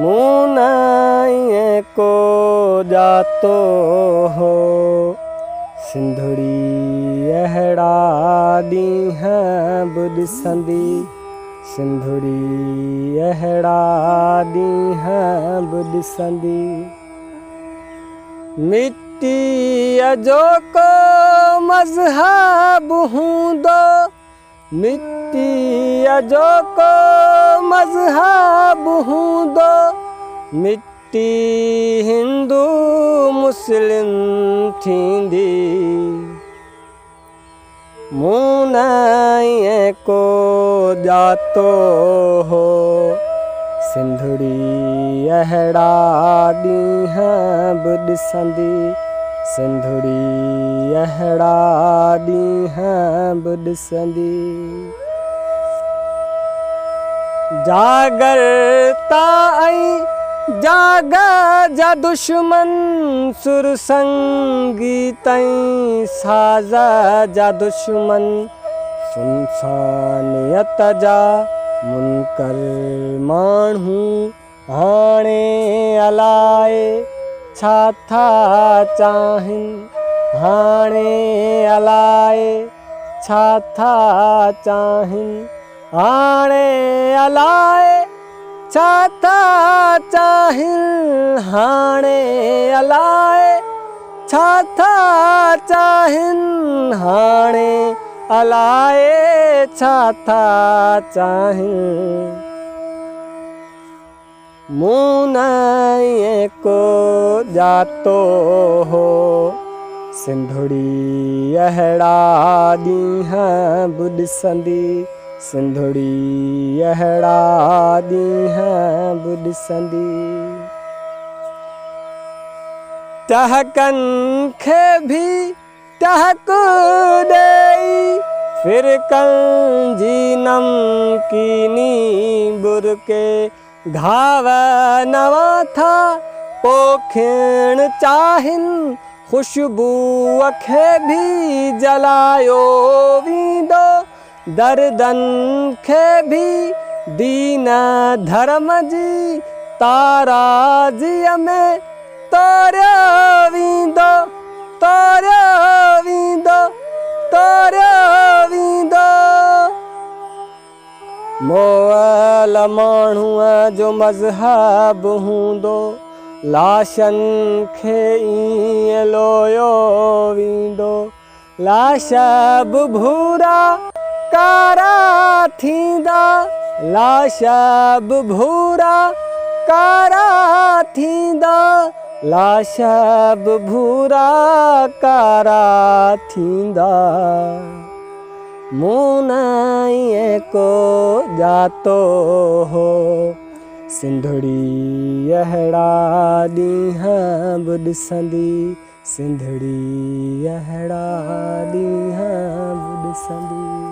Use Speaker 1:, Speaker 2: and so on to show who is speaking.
Speaker 1: मूं न ईअं को ॼातो हो, सिंधुड़ी अहिड़ा ॾींहं बि ॾिसंदी, सिंधुड़ी अहिड़ा ॾींहं बि ॾिसंदी। मिट्टीअ जो को मज़हब हूंदो, मिट्टीअ जो को मज़हब हूंदो, मिट्टी हिंदू मुस्लिम थींदी। मूं न ईअं को ॼातो हो, सिंधुड़ी अहिड़ा ॾींहं बि ॾिसंदी, सिंधुड़ी अहिड़ा ॾींहं बि ॾिसंदी। जागरता ऐं जाग जा दुश्मन, सुर संगीत ऐं साज़ जा दुश्मन, सुनसानियत जा मुनकर माण्हू हाणे अलाए छा था चाहिनि, हाणे अलाए छा था चाहिनि, हाणे अलाए छा था चाहिनि, हाणे अलाए छा था चाहिनि, हाणे अलाए छा था चाहिनि। मूं न ईअं को ॼातो हो, सिंधुड़ी अहिड़ा ॾींहं बि ॾिसंदी, सिंधुड़ी अहिड़ा ॾींहं बि ॾिसंदी। टहकनि खे बि टहक ॾेई, फिरकनि जी नमकीनी बुरके, घाव नवां था पोखणु चाहिनि, ख़ुशबूअ खे बि जलायो वेंदो, दर्दनि खे बि दीन धर्म जी ताराज़ीअ में तोरियो वेंदो, तोरियो वेंदो, तोरियो वेंदो। मोअल माण्हूअ जो मज़हब हूंदो, लाशनि खे ईअं लोयो वेंदो, लाश बि भूरा कारा थींदा, लाश बि भूरा कारा थींदा, लाश बि भूरा कारा थींदा। मूं न ईअं को ॼातो हो, सिंधुड़ी अहिड़ा ॾींहं बि ॾिसंदी, सिंधुड़ी अहिड़ा ॾींहं बि ॾिसंदी।